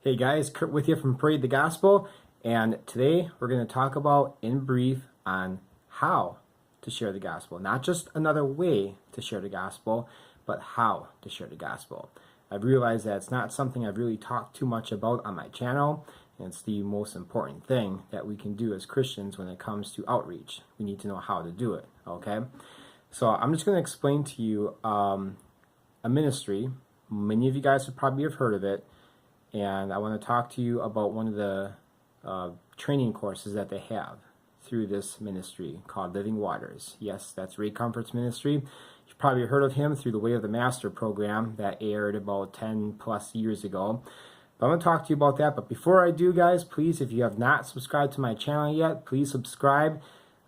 Hey guys, Kurt with you from Parade the Gospel, and today we're going to talk about, in brief, on how to share the gospel. Not just another way to share the gospel, but how to share the gospel. I've realized that it's not something I've really talked too much about on my channel, and it's the most important thing that we can do as Christians when it comes to outreach. We need to know how to do it, okay? So I'm just going to explain to you a ministry. Many of you guys have probably heard of it. And I want to talk to you about one of the training courses that they have through this ministry called Living Waters. Yes, that's Ray Comfort's ministry. You've probably heard of him through the Way of the Master program that aired about 10 plus years ago. But I'm going to talk to you about that. But before I do, guys, please, if you have not subscribed to my channel yet, please subscribe.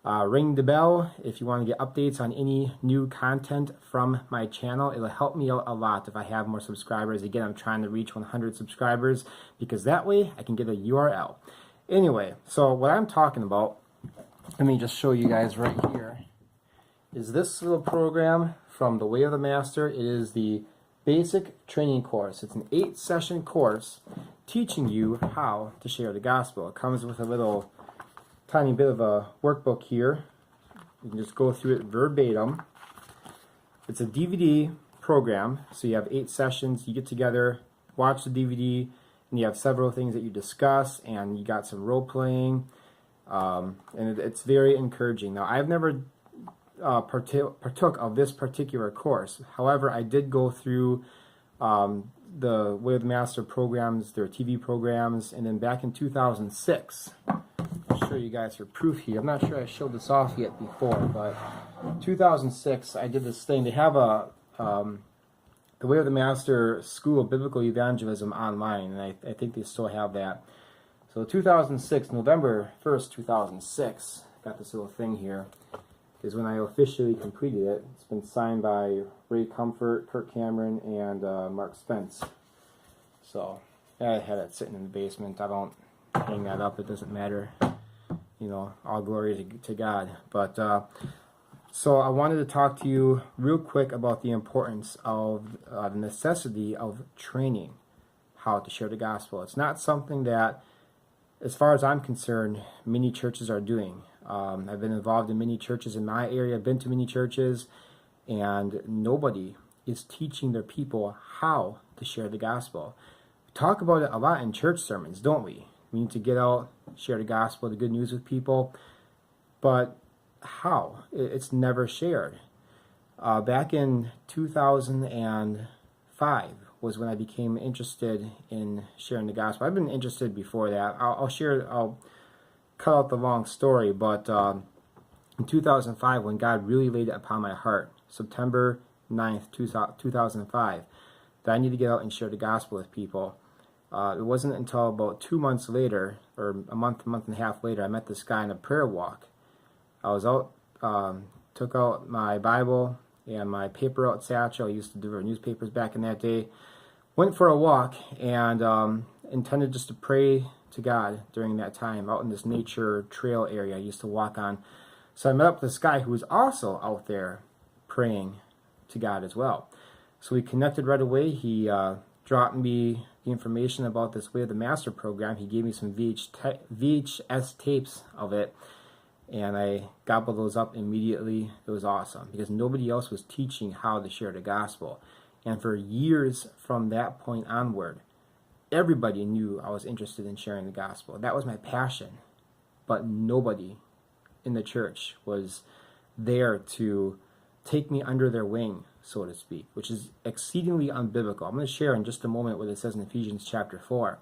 Ring the bell if you want to get updates on any new content from my channel. It'll help me out a lot if I have more subscribers. Again, I'm trying to reach 100 subscribers because that way I can get a URL. Anyway, so what I'm talking about, let me just show you guys right here, is this little program from the Way of the Master. It is the basic training course. It's an 8-session course teaching you how to share the gospel. It comes with a little tiny bit of a workbook here. You can just go through it verbatim. It's a DVD program, so you have 8 sessions. You get together, watch the DVD, and you have several things that you discuss, and you got some role playing, and it's very encouraging. Now, I've never partook of this particular course. However, I did go through the Way of the Master programs, their TV programs, and then back in 2006. Show you guys for proof here. I'm not sure I showed this off yet before, but 2006 I did this thing. They have a the Way of the Master School of Biblical Evangelism online, and I think they still have that. So 2006, November 1st, 2006, got this little thing here, is when I officially completed it. It's been signed by Ray Comfort, Kirk Cameron, and Mark Spence. So I had it sitting in the basement. I don't hang that up. It doesn't matter. You know, all glory to God. But so I wanted to talk to you real quick about the importance of the necessity of training how to share the gospel. It's not something that, as far as I'm concerned, many churches are doing. I've been involved in many churches in my area. I've been to many churches, and nobody is teaching their people how to share the gospel. We talk about it a lot in church sermons, don't we? We need to get out, share the gospel, the good news with people. But how? It's never shared. Back in 2005 was when I became interested in sharing the gospel. I've been interested before that. I'll cut out the long story, but in 2005, when God really laid it upon my heart, September 9th, 2005, that I need to get out and share the gospel with people. It wasn't until about 2 months later, or a month and a half later, I met this guy in a prayer walk. I was out, took out my Bible and my paper out satchel. I used to deliver newspapers back in that day. Went for a walk and intended just to pray to God during that time out in this nature trail area I used to walk on. So I met up with this guy who was also out there praying to God as well. So we connected right away. He dropped me the information about this Way of the Master program. He gave me some VHS tapes of it, and I gobbled those up immediately. It was awesome because nobody else was teaching how to share the gospel. And for years from that point onward, everybody knew I was interested in sharing the gospel. That was my passion. But nobody in the church was there to take me under their wing, so to speak, which is exceedingly unbiblical. I'm going to share in just a moment what it says in Ephesians chapter 4.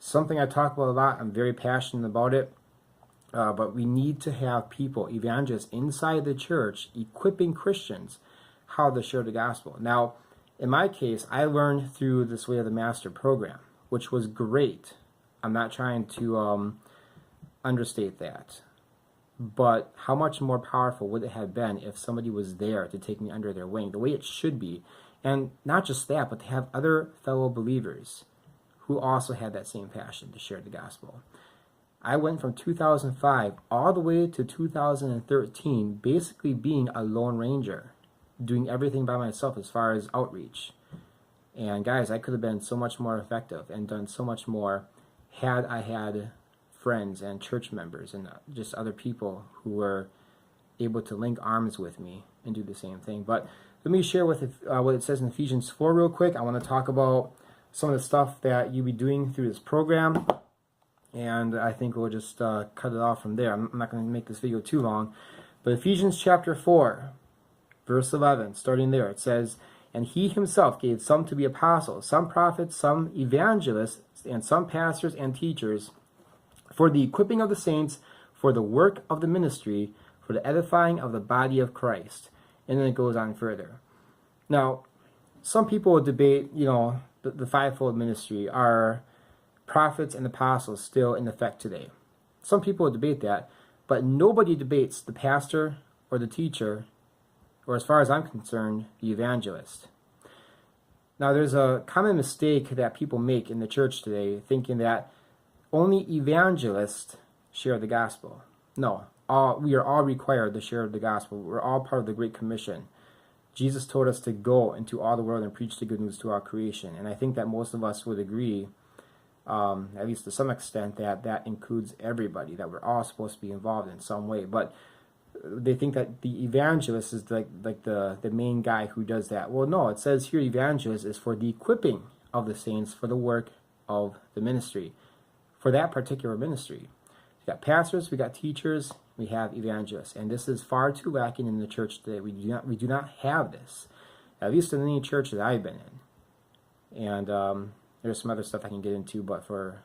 Something I talk about a lot. I'm very passionate about it. But we need to have people, evangelists inside the church, equipping Christians how to share the gospel. Now, in my case, I learned through this Way of the Master program, which was great. I'm not trying to understate that. But how much more powerful would it have been if somebody was there to take me under their wing, the way it should be? And not just that, but to have other fellow believers who also had that same passion to share the gospel. I went from 2005 all the way to 2013 basically being a lone ranger, doing everything by myself as far as outreach. And guys, I could have been so much more effective and done so much more had I had friends and church members and just other people who were able to link arms with me and do the same thing. But let me share with what it says in Ephesians 4 real quick. I want to talk about some of the stuff that you'll be doing through this program, and I think we'll just cut it off from there. I'm not going to make this video too long, but Ephesians chapter 4, verse 11, starting there, it says, "And he himself gave some to be apostles, some prophets, some evangelists, and some pastors and teachers, for the equipping of the saints, for the work of the ministry, for the edifying of the body of Christ." And then it goes on further. Now, some people debate, the fivefold ministry. Are prophets and apostles still in effect today? Some people debate that, but nobody debates the pastor or the teacher, or as far as I'm concerned, the evangelist. Now, there's a common mistake that people make in the church today, thinking that only evangelists share the gospel. No, we are all required to share the gospel. We're all part of the Great Commission. Jesus told us to go into all the world and preach the good news to our creation. And I think that most of us would agree, at least to some extent, that includes everybody, that we're all supposed to be involved in some way. But they think that the evangelist is like the main guy who does that. Well, no, it says here evangelist is for the equipping of the saints for the work of the ministry, for that particular ministry. We got pastors, we got teachers, we have evangelists, and this is far too lacking in the church today. We do not have this, at least in any church that I've been in. And there's some other stuff I can get into, but for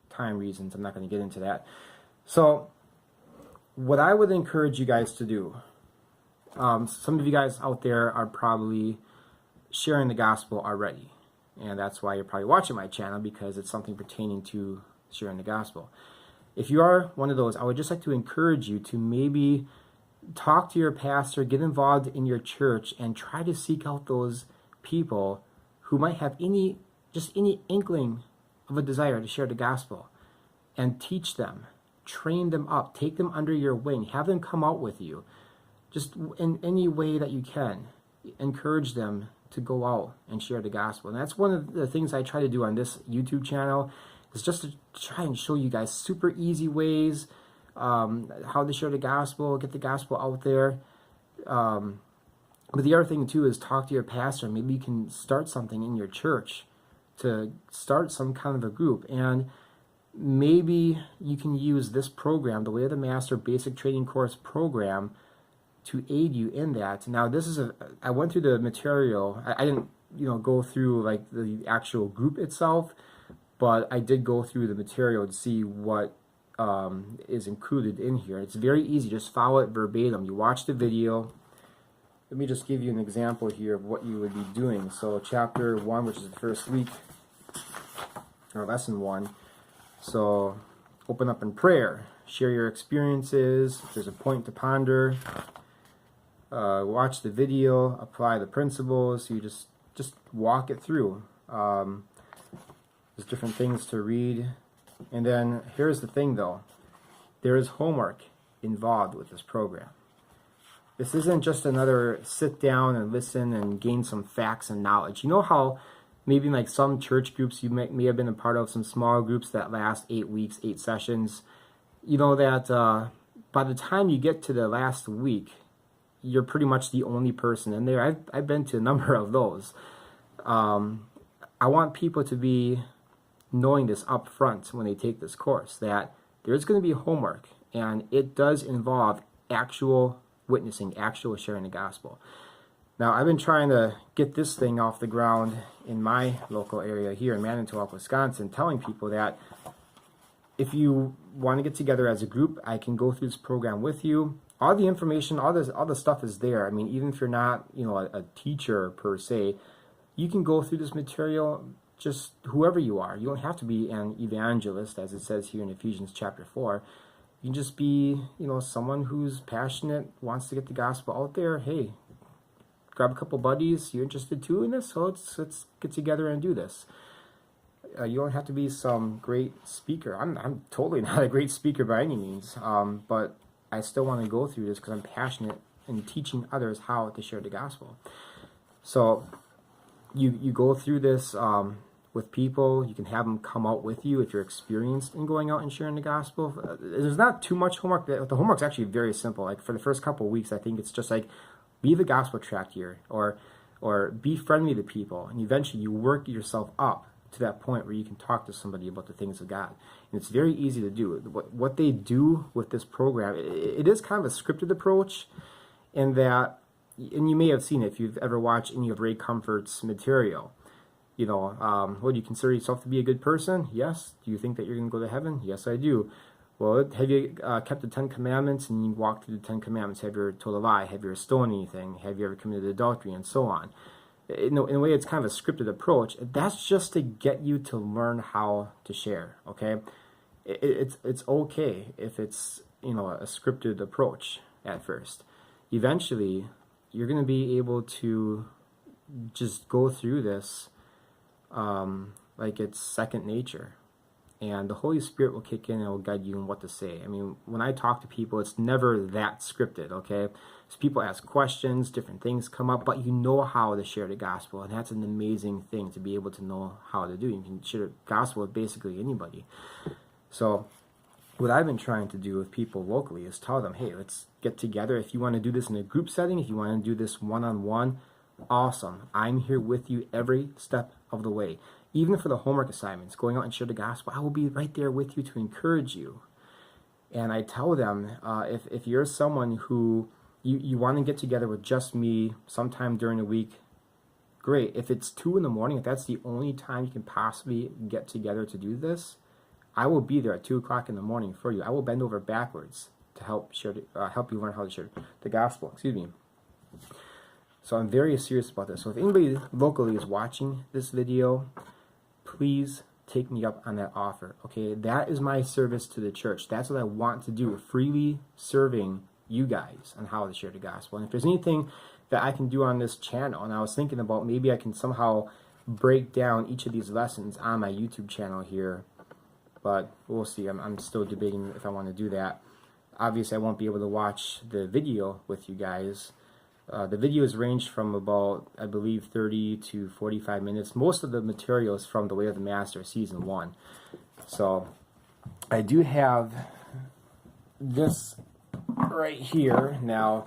time reasons, I'm not going to get into that. So, what I would encourage you guys to do, some of you guys out there are probably sharing the gospel already, and that's why you're probably watching my channel, because it's something pertaining to sharing the gospel. If you are one of those, I would just like to encourage you to maybe talk to your pastor, get involved in your church, and try to seek out those people who might have any inkling of a desire to share the gospel, and teach them, train them up, take them under your wing, have them come out with you, just in any way that you can. Encourage them to go out and share the gospel. And that's one of the things I try to do on this YouTube channel, is just to try and show you guys super easy ways how to share the gospel, get the gospel out there. But the other thing too is talk to your pastor. Maybe you can start something in your church, to start some kind of a group, and maybe you can use this program, the Way of the Master Basic Training Course program, to aid you in that. Now, I went through the material. I didn't, go through like the actual group itself, but I did go through the material to see what is included in here. It's very easy. Just follow it verbatim. You watch the video. Let me just give you an example here of what you would be doing. So chapter 1, which is the first week, or lesson 1. So open up in prayer. Share your experiences. There's a point to ponder. Watch the video. Apply the principles. You just walk it through. There's different things to read. And then here's the thing though. There is homework involved with this program. This isn't just another sit down and listen and gain some facts and knowledge. You know how maybe like some church groups you may have been a part of, some small groups that last 8 weeks, 8 sessions, you know that by the time you get to the last week, you're pretty much the only person in there. I've been to a number of those. I want people to be knowing this up front when they take this course, that there's going to be homework, and it does involve actual witnessing, actual sharing the gospel. Now, I've been trying to get this thing off the ground in my local area here in Manitowoc, Wisconsin, telling people that if you want to get together as a group, I can go through this program with you. All the information, all the stuff is there. I mean, even if you're not, a teacher per se, you can go through this material, just whoever you are. You don't have to be an evangelist, as it says here in Ephesians chapter 4. You can just be, someone who's passionate, wants to get the gospel out there. Hey, grab a couple buddies. You're interested too in this? So let's get together and do this. You don't have to be some great speaker. I'm totally not a great speaker by any means, but I still want to go through this because I'm passionate in teaching others how to share the gospel. So you go through this with people. You can have them come out with you if you're experienced in going out and sharing the gospel. There's not too much homework. The homework's actually very simple. Like for the first couple of weeks, I think it's just like leave a gospel tract here, or be friendly to people, and eventually you work yourself up to that point where you can talk to somebody about the things of God. And it's very easy to do. What they do with this program, it is kind of a scripted approach in that, and you may have seen it if you've ever watched any of Ray Comfort's material. You know, well, do you consider yourself to be a good person? Yes. Do you think that you're going to go to heaven? Yes, I do. Well, have you kept the 10 Commandments and you walked through the 10 Commandments? Have you ever told a lie? Have you ever stolen anything? Have you ever committed adultery? And so on. In a way, it's kind of a scripted approach. That's just to get you to learn how to share, okay? It's okay if it's, you know, a scripted approach at first. Eventually, you're going to be able to just go through this like it's second nature. And the Holy Spirit will kick in and will guide you in what to say. I mean, when I talk to people, it's never that scripted, okay? So people ask questions, different things come up, but you know how to share the gospel, and that's an amazing thing to be able to know how to do. You can share the gospel with basically anybody. So what I've been trying to do with people locally is tell them, hey, let's get together. If you want to do this in a group setting, if you want to do this one-on-one, awesome. I'm here with you every step of the way. Even for the homework assignments, going out and share the gospel, I will be right there with you to encourage you. And I tell them, if you're someone who you want to get together with just me sometime during the week, great. If it's 2 in the morning, if that's the only time you can possibly get together to do this, I will be there at 2 o'clock in the morning for you. I will bend over backwards to help help you learn how to share the gospel. Excuse me. So I'm very serious about this. So if anybody locally is watching this video, please take me up on that offer, okay? That is my service to the church. That's what I want to do, freely serving you guys on how to share the gospel. And if there's anything that I can do on this channel, and I was thinking about maybe I can somehow break down each of these lessons on my YouTube channel here, but we'll see. I'm still debating if I want to do that. Obviously, I won't be able to watch the video with you guys. The videos range from about, I believe, 30 to 45 minutes. Most of the material is from The Way of the Master, Season 1. So, I do have this right here. Now,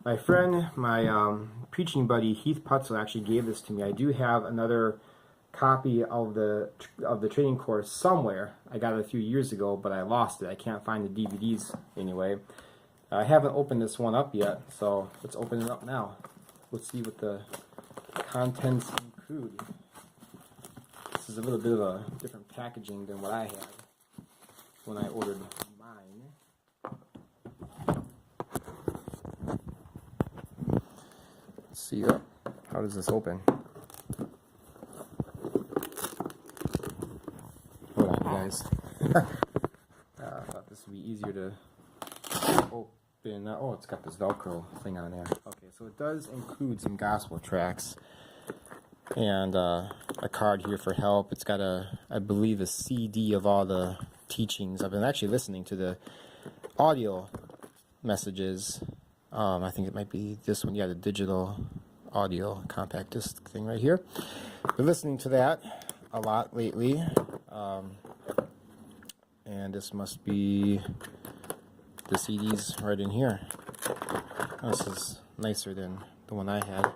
my friend, my preaching buddy, Heath Putzel, actually gave this to me. I do have another copy of the training course somewhere. I got it a few years ago, but I lost it. I can't find the DVDs anyway. I haven't opened this one up yet, so let's open it up now. Let's see what the contents include. This is a little bit of a different packaging than what I had when I ordered mine. Let's see, how does this open? Hold on, guys. I thought this would be easier to open. Oh, it's got this Velcro thing on there. Okay, so it does include some gospel tracts and a card here for help. It's got I believe, a CD of all the teachings. I've been actually listening to the audio messages. I think it might be this one. Yeah, the digital audio compact disc thing right here. Been listening to that a lot lately. And this must be the CDs right in here. This is nicer than the one I had.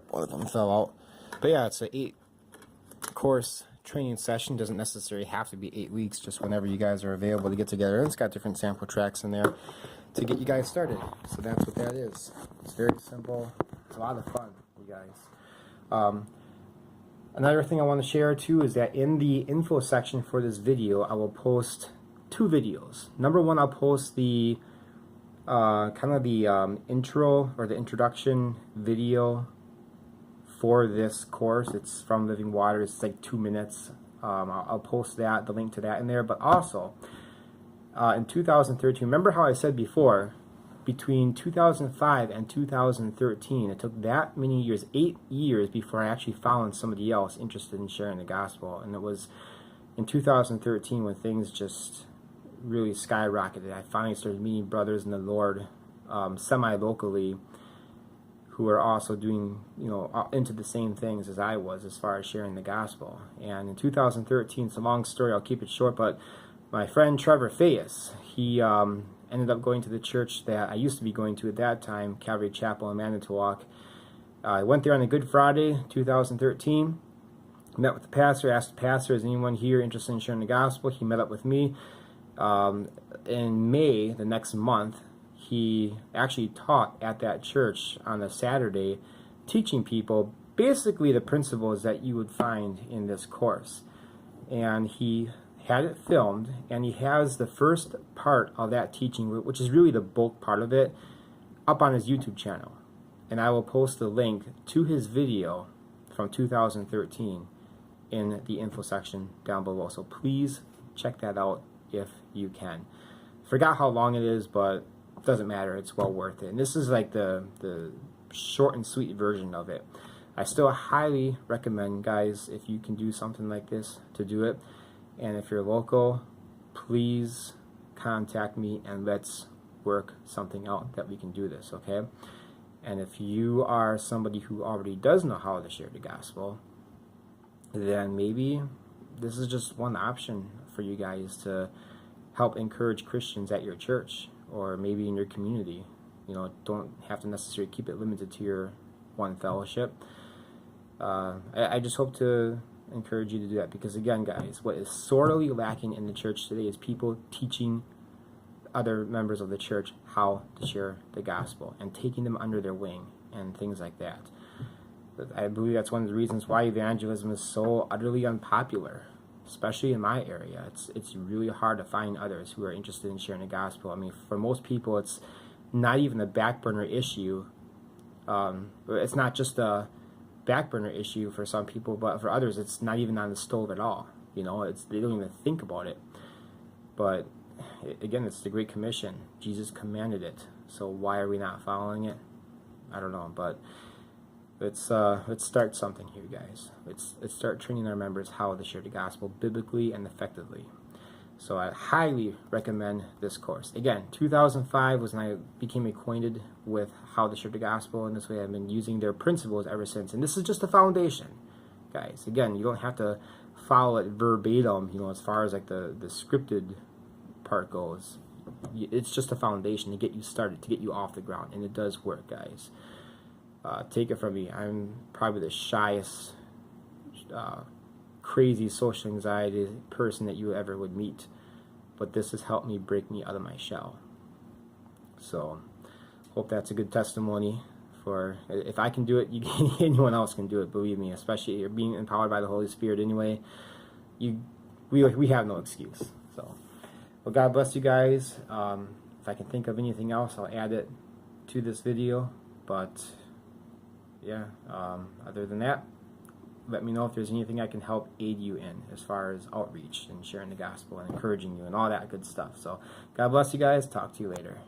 One of them fell out. But yeah, it's an 8-course training session. Doesn't necessarily have to be 8 weeks, just whenever you guys are available to get together. And it's got different sample tracks in there to get you guys started. So that's what that is. It's very simple. It's a lot of fun, you guys. Another thing I want to share too is that in the info section for this video, I will post 2 videos. Number one, I'll post the kind of the intro or the introduction video for this course. It's from Living Water. It's like 2 minutes. I'll post that, the link to that in there. But also, in 2013, remember how I said before, between 2005 and 2013, it took that many years, 8 years, before I actually found somebody else interested in sharing the gospel. And it was in 2013 when things just really skyrocketed. I finally started meeting brothers in the Lord semi-locally who are also doing, into the same things as I was as far as sharing the gospel. And in 2013, it's a long story, I'll keep it short, but my friend Trevor Fayes, he ended up going to the church that I used to be going to at that time, Calvary Chapel in Manitowoc. I went there on a Good Friday, 2013, met with the pastor, asked the pastor, is anyone here interested in sharing the gospel? He met up with me. In May, the next month, he actually taught at that church on a Saturday, teaching people basically the principles that you would find in this course. And he had it filmed, and he has the first part of that teaching, which is really the bulk part of it, up on his YouTube channel. And I will post the link to his video from 2013 in the info section down below. So please check that out if you can. Forgot how long it is, but it doesn't matter, it's well worth it. And this is like the short and sweet version of it. I still highly recommend, guys, if you can do something like this, to do it. And if you're local, please contact me and let's work something out that we can do this, okay? And if you are somebody who already does know how to share the gospel, then maybe this is just one option for you guys to help encourage Christians at your church or maybe in your community. Don't have to necessarily keep it limited to your one fellowship. I just hope to encourage you to do that, because again, guys, what is sorely lacking in the church today is people teaching other members of the church how to share the gospel and taking them under their wing and things like that. I believe that's one of the reasons why evangelism is so utterly unpopular, especially in my area. It's really hard to find others who are interested in sharing the gospel. I mean, for most people, it's not even a back burner issue. It's not just a back burner issue for some people, but for others, it's not even on the stove at all. They don't even think about it. But again, it's the Great Commission. Jesus commanded it. So why are we not following it? I don't know, but let's start something here, guys. Let's start training our members how to share the gospel biblically and effectively. So I highly recommend this course. Again, 2005 was when I became acquainted with how to share the gospel, and this way I've been using their principles ever since. And this is just the foundation, guys. Again, you don't have to follow it verbatim, as far as like the scripted part goes. It's just a foundation to get you started, to get you off the ground, and it does work, guys. Take it from me, I'm probably the shyest, crazy social anxiety person that you ever would meet, but this has helped me break me out of my shell. So hope that's a good testimony for, if I can do it, anyone else can do it, believe me, especially if you're being empowered by the Holy Spirit anyway. We have no excuse. So, well, God bless you guys. If I can think of anything else, I'll add it to this video, but yeah, other than that, let me know if there's anything I can help aid you in as far as outreach and sharing the gospel and encouraging you and all that good stuff. So God bless you guys. Talk to you later.